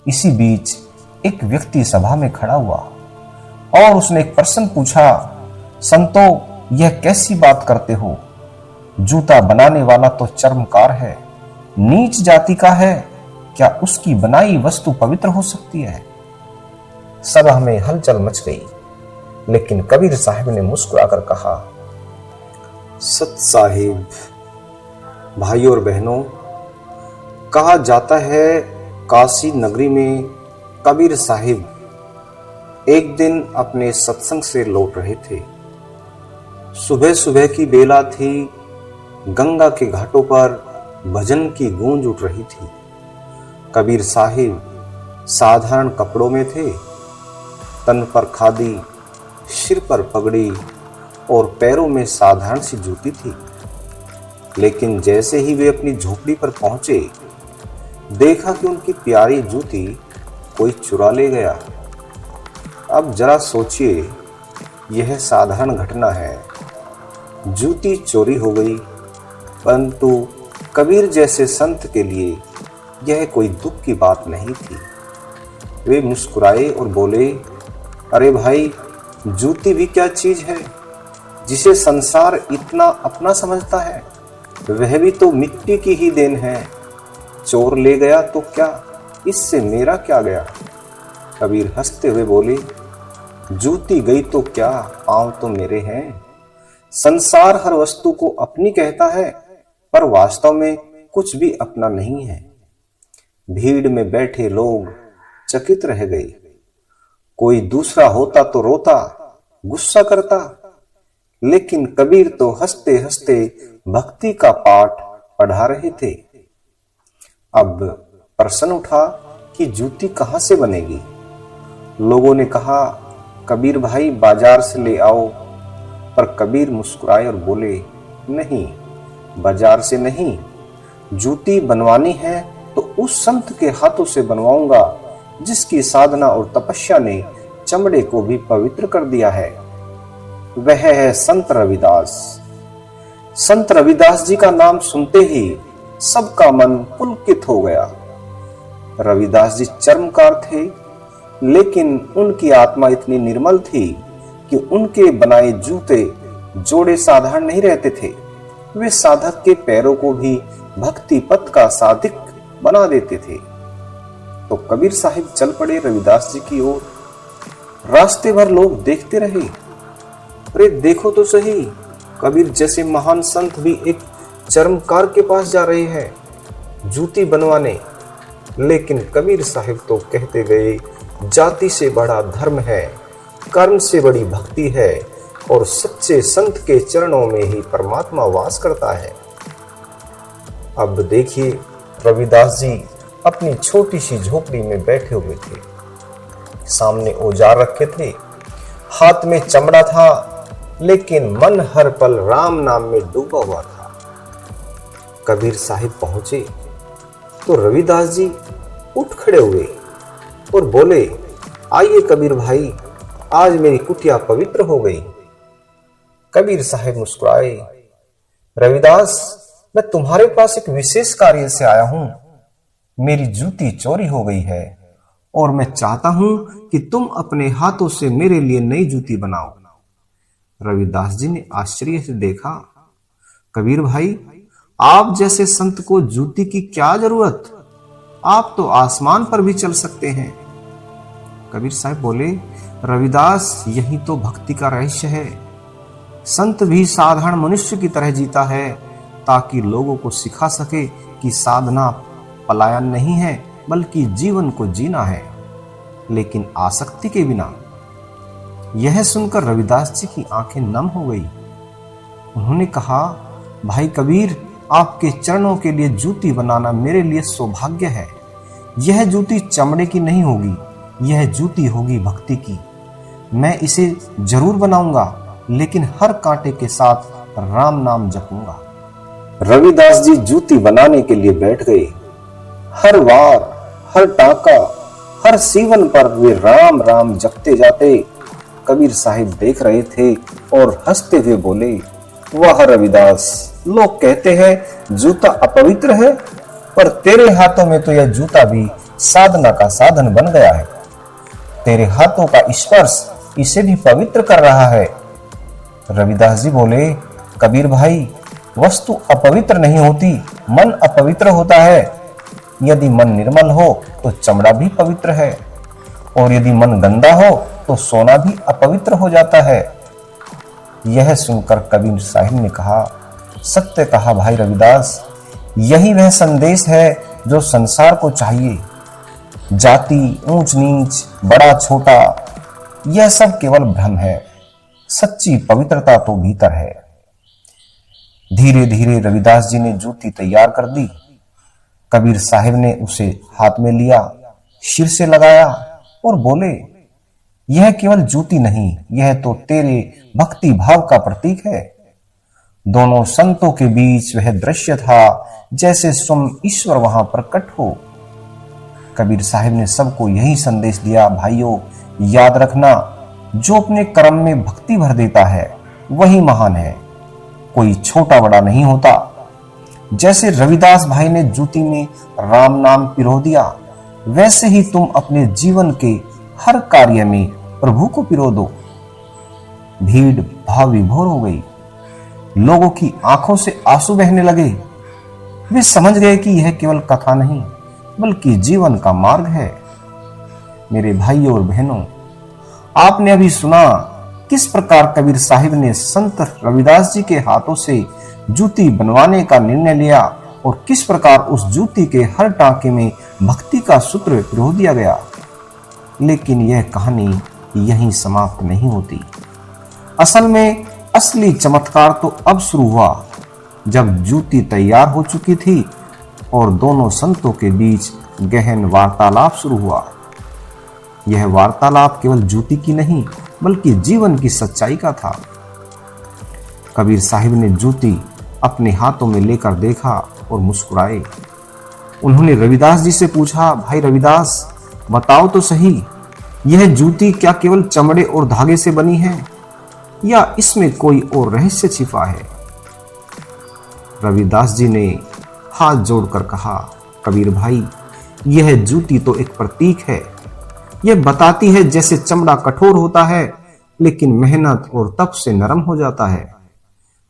इसी बीच एक व्यक्ति सभा में खड़ा हुआ और उसने एक प्रश्न पूछा, संतो, यह कैसी बात करते हो? जूता बनाने वाला तो चर्मकार है, नीच जाति का है, क्या उसकी बनाई वस्तु पवित्र हो सकती है? सभा में हलचल मच गई, लेकिन कबीर साहब ने मुस्कुराकर कहा, सत साहिब, भाइयों और बहनों, कहा जाता है काशी नगरी में कबीर साहिब एक दिन अपने सत्संग से लौट रहे थे। सुबह सुबह की बेला थी। गंगा के घाटों पर भजन की गूंज उठ रही थी। कबीर साहिब साधारण कपड़ों में थे। तन पर खादी, सिर पर पगड़ी और पैरों में साधारण सी जूती थी। लेकिन जैसे ही वे अपनी झोपड़ी पर पहुंचे, देखा कि उनकी प्यारी जूती कोई चुरा ले गया। अब जरा सोचिए, यह साधारण घटना है, जूती चोरी हो गई, परंतु कबीर जैसे संत के लिए यह कोई दुख की बात नहीं थी। वे मुस्कुराए और बोले, अरे भाई, जूती भी क्या चीज है जिसे संसार इतना अपना समझता है? वह भी तो मिट्टी की ही देन है। चोर ले गया तो क्या, इससे मेरा क्या गया? कबीर हंसते हुए बोले, जूती गई तो क्या, पांव तो मेरे हैं। संसार हर वस्तु को अपनी कहता है, पर वास्तव में कुछ भी अपना नहीं है। भीड़ में बैठे लोग चकित रह गए। कोई दूसरा होता तो रोता, गुस्सा करता, लेकिन कबीर तो हंसते हंसते भक्ति का पाठ पढ़ा रहे थे। अब प्रश्न उठा कि जूती कहां से बनेगी? लोगों ने कहा, कबीर भाई बाजार से ले आओ। पर कबीर मुस्कुराए और बोले, नहीं, बाजार से नहीं, जूती बनवानी है तो उस संत के हाथों से बनवाऊंगा जिसकी साधना और तपस्या ने चमड़े को भी पवित्र कर दिया है। वह है संत रविदास। संत रविदास जी का नाम सुनते ही सबका मन पुलकित हो गया। रविदास जी चर्मकार थे, लेकिन उनकी आत्मा इतनी निर्मल थी कि उनके बनाए जूते जोड़े साधारण नहीं रहते थे। वे साधक के पैरों को भी भक्ति पथ का साधिक बना देते थे। तो कबीर साहिब चल पड़े रविदास जी की ओर। रास्ते भर लोग देखते रहे। अरे देखो तो सही, कबीर जैसे महान संत भी एक चर्मकार के पास जा रहे हैं जूती बनवाने। लेकिन कबीर साहिब तो कहते गए, जाति से बड़ा धर्म है, कर्म से बड़ी भक्ति है, और सच्चे संत के चरणों में ही परमात्मा वास करता है। अब देखिए, रविदास जी अपनी छोटी सी झोपड़ी में बैठे हुए थे। सामने औजार रखे थे, हाथ में चमड़ा था, लेकिन मन हर पल राम नाम में डूबा हुआ था। कबीर साहिब पहुंचे तो रविदास जी उठ खड़े हुए और बोले, आइए कबीर भाई, आज मेरी कुटिया पवित्र हो गई। कबीर साहिब मुस्कुराए, रविदास, मैं तुम्हारे पास एक विशेष कार्य से आया हूं। मेरी जूती चोरी हो गई है और मैं चाहता हूं कि तुम अपने हाथों से मेरे लिए नई जूती बनाओ। रविदास जी ने आश्चर्य से देखा, कबीर भाई, आप जैसे संत को जूती की क्या जरूरत? आप तो आसमान पर भी चल सकते हैं। कबीर साहब बोले, रविदास, यही तो भक्ति का रहस्य है। संत भी साधारण मनुष्य की तरह जीता है, ताकि लोगों को सिखा सके कि साधना पलायन नहीं है, बल्कि जीवन को जीना है, लेकिन आसक्ति के बिना। यह सुनकर रविदास जी की आंखें नम हो गई। उन्होंने कहा, भाई कबीर, आपके चरणों के लिए जूती बनाना मेरे लिए सौभाग्य है। यह जूती चमड़े की नहीं होगी, यह जूती होगी भक्ति की। मैं इसे जरूर बनाऊंगा, लेकिन हर कांटे के साथ राम नाम जपूंगा। रविदास जी जूती बनाने के लिए बैठ गए। हर वार, हर टाका, हर सीवन पर वे राम राम जपते जाते। कबीर साहिब देख रहे थे और हंसते हुए बोले, वाह रविदास, लोग कहते हैं जूता अपवित्र है, पर तेरे हाथों में तो यह जूता भी साधना का साधन बन गया है। तेरे हाथों का स्पर्श इसे भी पवित्र कर रहा है। रविदास जी बोले, कबीर भाई, वस्तु अपवित्र नहीं होती, मन अपवित्र होता है। यदि मन निर्मल हो तो चमड़ा भी पवित्र है, और यदि मन गंदा हो तो सोना भी अपवित्र हो जाता है। यह सुनकर कबीर साहिब ने कहा, सत्य कहा भाई रविदास, यही वह संदेश है जो संसार को चाहिए। जाति, ऊंच नीच, बड़ा छोटा, यह सब केवल भ्रम है। सच्ची पवित्रता तो भीतर है। धीरे धीरे रविदास जी ने जूती तैयार कर दी। कबीर साहिब ने उसे हाथ में लिया, सिर से लगाया और बोले, यह केवल जूती नहीं, यह तो तेरे भक्ति भाव का प्रतीक है। दोनों संतों के बीच वह दृश्य था जैसे स्वयं ईश्वर वहां प्रकट हो। कबीर साहिब ने सबको यही संदेश दिया, भाइयों, याद रखना, जो अपने कर्म में भक्ति भर देता है वही महान है। कोई छोटा बड़ा नहीं होता। जैसे रविदास भाई ने जूती में राम नाम पिरो दिया, वैसे ही तुम अपने जीवन के हर कार्य में प्रभु को पिरो दो। भीड़ भाव विभोर हो गई। लोगों की आंखों से आंसू बहने लगे। वे समझ गए कि यह केवल कथा नहीं बल्कि जीवन का मार्ग है। मेरे भाइयों और बहनों, आपने अभी सुना किस प्रकार कबीर साहिब ने संत रविदास जी के हाथों से जूती बनवाने का निर्णय लिया और किस प्रकार उस जूती के हर टांके में भक्ति का सूत्र पिरो दिया गया। लेकिन यह कहानी यहीं समाप्त नहीं होती। असल में असली चमत्कार तो अब शुरू हुआ, जब जूती तैयार हो चुकी थी और दोनों संतों के बीच गहन वार्तालाप शुरू हुआ। यह वार्तालाप केवल जूती की नहीं बल्कि जीवन की सच्चाई का था। कबीर साहिब ने जूती अपने हाथों में लेकर देखा और मुस्कुराए। उन्होंने रविदास जी से पूछा, भाई रविदास, बताओ तो सही, यह जूती क्या केवल चमड़े और धागे से बनी है या इसमें कोई और रहस्य छिपा है? रविदास जी ने हाथ जोड़कर कहा, कबीर भाई, यह जूती तो एक प्रतीक है। यह बताती है जैसे चमड़ा कठोर होता है लेकिन मेहनत और तप से नरम हो जाता है,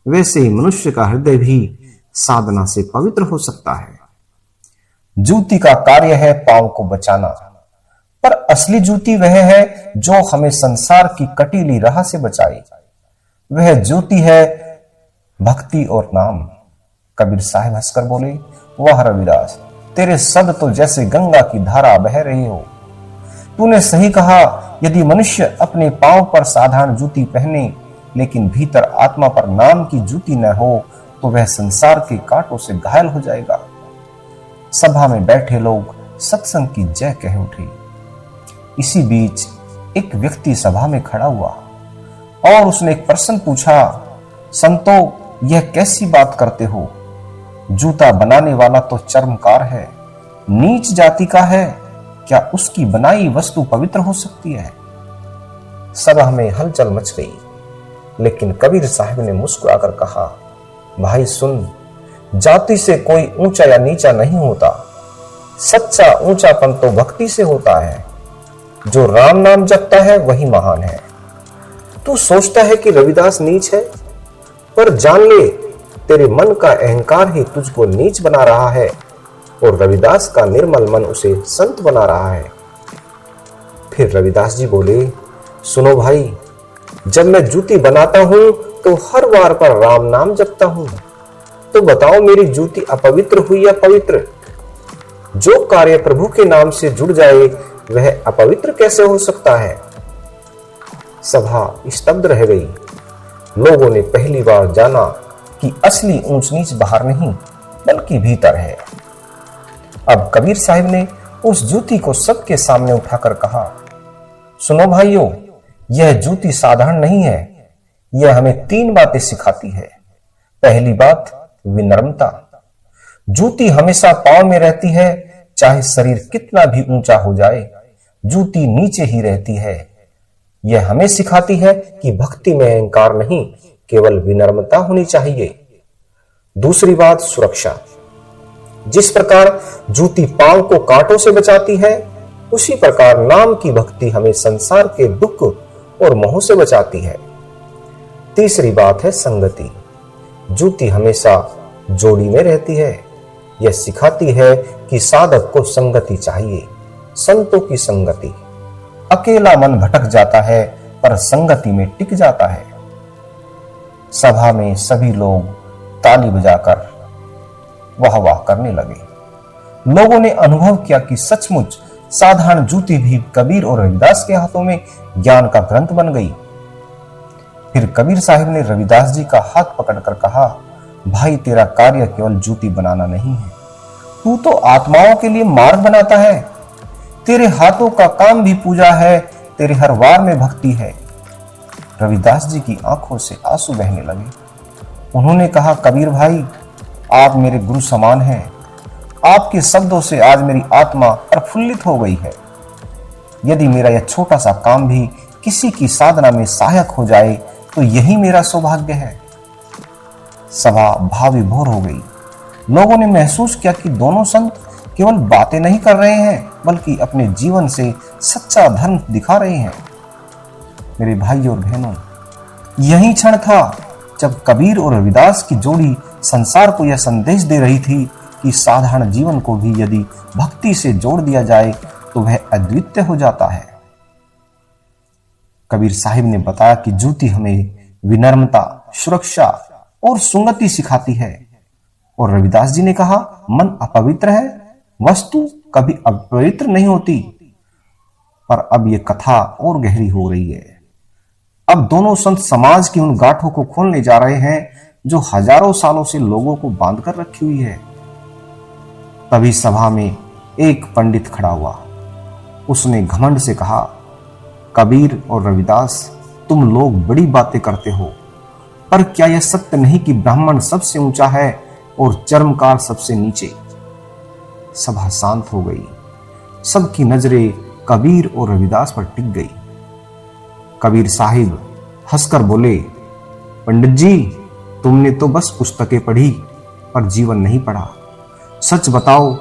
वैसे ही मनुष्य का हृदय भी साधना से पवित्र हो सकता है। जूती का कार्य है पांव को बचाना, पर असली जूती वह है जो हमें संसार की कटीली राह से बचाए। वह जूती है भक्ति और नाम। कबीर साहिब हंसकर बोले, वाह रविदास, तेरे शब्द तो जैसे गंगा की धारा बह रही हो। तूने सही कहा, यदि मनुष्य अपने पांव पर साधारण जूती पहने लेकिन भीतर आत्मा पर नाम की जूती न हो तो वह संसार के कांटों से घायल हो जाएगा। सभा में बैठे लोग सत्संग की जय कह उठे। इसी बीच एक व्यक्ति सभा में खड़ा हुआ और उसने एक प्रश्न पूछा, संतो, यह कैसी बात करते हो? जूता बनाने वाला तो चर्मकार है, नीच जाति का है, क्या उसकी बनाई वस्तु पवित्र हो सकती है? सभा में हलचल मच गई, लेकिन कबीर साहिब ने मुस्कुराकर कहा, भाई सुन, जाति से कोई ऊंचा या नीचा नहीं होता। सच्चा ऊंचापन तो भक्ति से होता है। जो राम नाम जपता है वही महान है। तू सोचता है कि रविदास नीच है, पर जान ले, तेरे मन का अहंकार ही तुझको नीच बना रहा है और रविदास का निर्मल मन उसे संत बना रहा है। फिर रविदास जी बोले, सुनो भाई, जब मैं जूती बनाता हूं तो हर वार पर राम नाम जपता हूं, तो बताओ मेरी जूती अपवित्र हुई या पवित्र? जो कार्य प्रभु के नाम से जुड़ जाए वह अपवित्र कैसे हो सकता है? सभा स्तब्ध रह गई। लोगों ने पहली बार जाना कि असली ऊंच नीच बाहर नहीं बल्कि भीतर है। अब कबीर साहिब ने उस जूती को सबके सामने उठाकर कहा, सुनो भाइयों, यह जूती साधारण नहीं है। यह हमें 3 बातें सिखाती है। पहली बात, विनम्रता। जूती हमेशा पांव में रहती है, चाहे शरीर कितना भी ऊंचा हो जाए, जूती नीचे ही रहती है। यह हमें सिखाती है कि भक्ति में अहंकार नहीं, केवल विनम्रता होनी चाहिए। दूसरी बात, सुरक्षा। जिस प्रकार जूती पांव को कांटों से बचाती है, उसी प्रकार नाम की भक्ति हमें संसार के दुख और मोह से बचाती है। तीसरी बात है संगति। जूती हमेशा जोड़ी में रहती है। यह सिखाती है कि साधक को संगति चाहिए, संतों की संगति। अकेला मन भटक जाता है पर संगति में टिक जाता है। सभा में सभी लोग ताली बजाकर वाह वाह करने लगे। लोगों ने अनुभव किया कि सचमुच साधारण जूती भी कबीर और रविदास के हाथों में ज्ञान का ग्रंथ बन गई। फिर कबीर साहिब ने रविदास जी का हाथ पकड़कर कहा, भाई तेरा कार्य केवल जूती बनाना नहीं है, तू तो आत्माओं के लिए मार्ग बनाता है। तेरे हाथों का काम भी पूजा है, तेरे हर वार में भक्ति है। रविदास जी की आंखों से आंसू बहने लगे। उन्होंने कहा, कबीर भाई आप मेरे गुरु समान हैं। आपके शब्दों से आज मेरी आत्मा प्रफुल्लित हो गई है। यदि मेरा यह छोटा सा काम भी किसी की साधना में सहायक हो जाए तो यही मेरा सौभाग्य है। सभा भाव विभोर हो गई। लोगों ने महसूस किया कि दोनों संत केवल बातें नहीं कर रहे हैं बल्कि अपने जीवन से सच्चा धर्म दिखा रहे हैं। मेरे भाइयों और बहनों, यही क्षण था जब कबीर और रविदास की जोड़ी संसार को यह संदेश दे रही थी कि साधारण जीवन को भी यदि भक्ति से जोड़ दिया जाए तो वह अद्वितीय हो जाता है। कबीर साहिब ने बताया कि जूती हमें विनम्रता, सुरक्षा और सुंगति सिखाती है, और रविदास जी ने कहा, मन अपवित्र है, वस्तु कभी अपवित्र नहीं होती। पर अब यह कथा और गहरी हो रही है। अब दोनों संत समाज की उन गांठों को खोलने जा रहे हैं जो हजारों सालों से लोगों को बांध कर रखी हुई है। तभी सभा में एक पंडित खड़ा हुआ। उसने घमंड से कहा, कबीर और रविदास तुम लोग बड़ी बातें करते हो, पर क्या यह सत्य नहीं कि ब्राह्मण सबसे ऊंचा है और चर्मकार सबसे नीचे? सभा शांत हो गई। सबकी नजरें कबीर और रविदास पर टिक गई। कबीर साहिब हंसकर बोले, पंडित जी तुमने तो बस पुस्तकें पढ़ी पर जीवन नहीं पढ़ा। सच बताओ,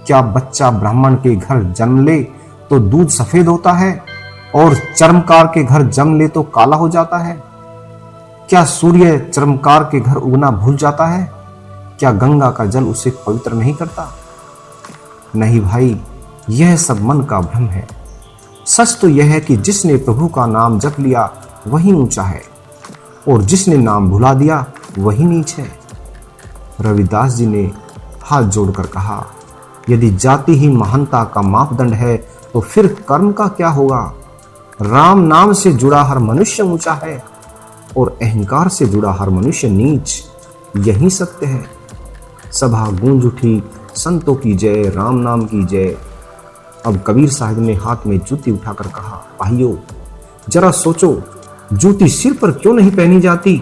क्या बच्चा ब्राह्मण के घर जन्म ले तो दूध सफेद होता है और चर्मकार के घर जन्म ले तो काला हो जाता है? क्या सूर्य चर्मकार के घर उगना भूल जाता है? क्या गंगा का जल उसे पवित्र नहीं करता? नहीं भाई, यह सब मन का भ्रम है। सच तो यह है कि जिसने प्रभु का नाम जप लिया वही ऊंचा है और जिसने नाम भुला दिया वही नीच है। रविदास जी ने हाथ जोड़कर कहा, यदि जाति ही महानता का मापदंड है तो फिर कर्म का क्या होगा? राम नाम से जुड़ा हर मनुष्य ऊंचा है और अहंकार से जुड़ा हर मनुष्य नीच। यही सत्य है। सभा गूंज उठी, संतों की जय, राम नाम की जय। अब कबीर साहब ने हाथ में जूती उठाकर कहा, भाइयों जरा सोचो, जूती सिर पर क्यों नहीं पहनी जाती?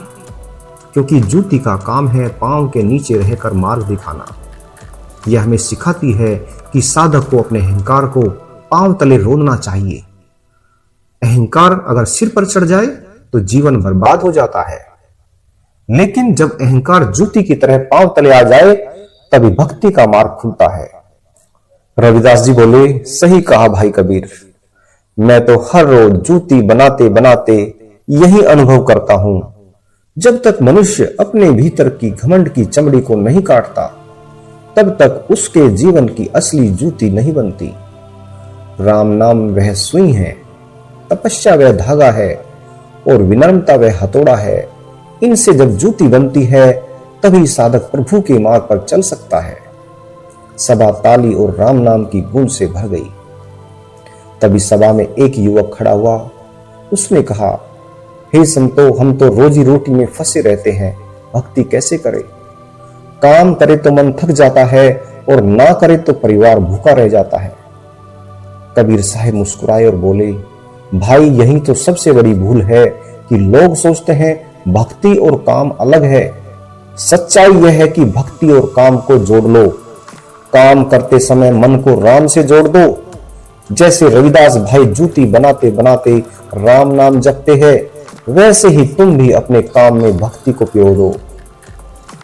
क्योंकि जूती का काम है पांव के नीचे रहकर मार्ग दिखाना। यह हमें सिखाती है कि साधक को अपने अहंकार को पांव तले रोदना चाहिए। अहंकार अगर सिर पर चढ़ जाए तो जीवन बर्बाद हो जाता है, लेकिन जब अहंकार जूती की तरह पांव तले आ जाए तभी भक्ति का मार्ग खुलता है। रविदास जी बोले, सही कहा भाई कबीर, मैं तो हर रोज जूती बनाते बनाते यही अनुभव करता हूं। जब तक मनुष्य अपने भीतर की घमंड की चमड़ी को नहीं काटता तब तक उसके जीवन की असली जूती नहीं बनती। राम नाम वह सुई है, तपस्या वह धागा है और विनम्रता वह हथौड़ा है। इनसे जब जूती बनती है तभी साधक प्रभु के मार्ग पर चल सकता है। सभा ताली और राम नाम की गूंज से भर गई। तभी सभा में एक युवक खड़ा हुआ। उसने कहा, हे संतो, हम तो रोजी रोटी में फंसे रहते हैं, भक्ति कैसे करें? काम करे तो मन थक जाता है और ना करे तो परिवार भूखा रह जाता है। कबीर साहब मुस्कुराए और बोले, भाई यही तो सबसे बड़ी भूल है कि लोग सोचते हैं भक्ति और काम अलग है। सच्चाई यह है कि भक्ति और काम को जोड़ लो। काम करते समय मन को राम से जोड़ दो। जैसे रविदास भाई जूती बनाते बनाते राम नाम जपते हैं, वैसे ही तुम भी अपने काम में भक्ति को पिरो दो।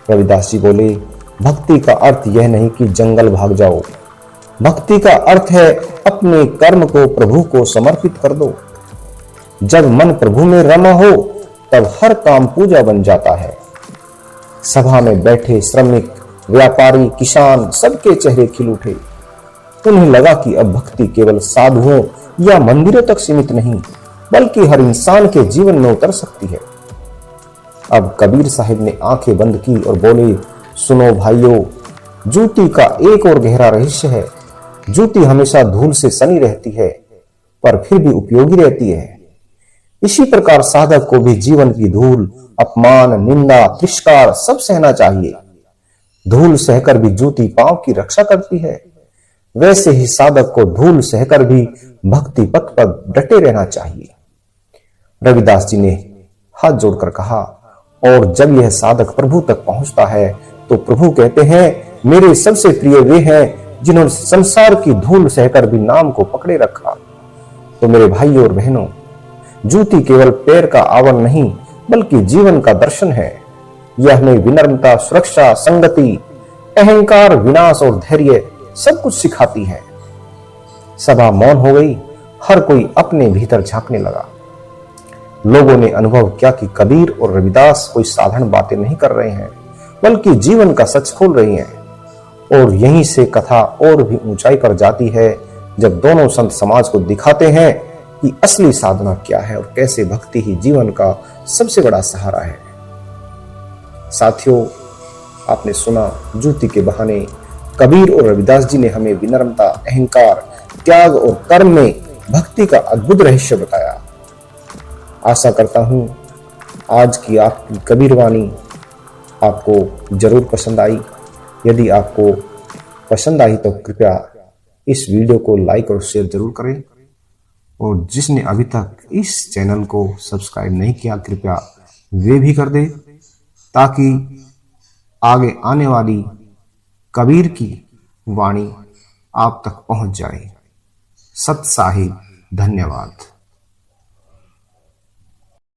रविदास जी बोले, भक्ति का अर्थ यह नहीं कि जंगल भाग जाओ। भक्ति का अर्थ है अपने कर्म को प्रभु को समर्पित कर दो। जब मन प्रभु में रमा हो तब हर काम पूजा बन जाता है। सभा में बैठे श्रमिक, व्यापारी, किसान सबके चेहरे खिल उठे। उन्हें लगा कि अब भक्ति केवल साधुओं या मंदिरों तक सीमित नहीं, बल्कि हर इंसान के जीवन में उतर सकती है। अब कबीर साहिब ने आंखें बंद की और बोले, सुनो भाइयों, जूती का एक और गहरा रहस्य है। जूती हमेशा धूल से सनी रहती है, पर फिर भी उपयोगी रहती है। इसी प्रकार साधक को भी जीवन की धूल, अपमान, निंदा, तिरस्कार सब सहना चाहिए। धूल सहकर भी जूती पांव की रक्षा करती है। वैसे ही साधक को धूल सहकर भी भक्ति पथ पर डटे रहना चाहिए। रविदास जी ने हाथ जोड़कर कहा, और जब यह साधक प्रभु तक पहुंचता है तो प्रभु कहते हैं, मेरे सबसे प्रिय वे हैं जिन्होंने संसार की धूल सहकर भी नाम को पकड़े रखा। तो मेरे भाइयों और बहनों, जूती केवल पैर का आवरण नहीं, बल्कि जीवन का दर्शन है। यह हमें विनम्रता, सुरक्षा, संगति, अहंकार, विनाश और धैर्य सब कुछ सिखाती है। सभा मौन हो गई। हर कोई अपने भीतर झांकने लगा। लोगों ने अनुभव किया कि कबीर और रविदास कोई साधारण बातें नहीं कर रहे हैं, बल्कि जीवन का सच खोल रही हैं। और यहीं से कथा और भी ऊंचाई पर जाती है, जब दोनों संत समाज को दिखाते हैं कि असली साधना क्या है और कैसे भक्ति ही जीवन का सबसे बड़ा सहारा है। साथियों, आपने सुना जूती के बहाने कबीर और रविदास जी ने हमें विनम्रता, अहंकार, त्याग और कर्म में भक्ति का अद्भुत रहस्य बताया। आशा करता हूं आज की आपकी कबीर वाणी आपको जरूर पसंद आई। यदि आपको पसंद आई तो कृपया इस वीडियो को लाइक और शेयर जरूर करें, और जिसने अभी तक इस चैनल को सब्सक्राइब नहीं किया कृपया वे भी कर दे, ताकि आगे आने वाली कबीर की वाणी आप तक पहुंच जाए। सत साहिब, धन्यवाद।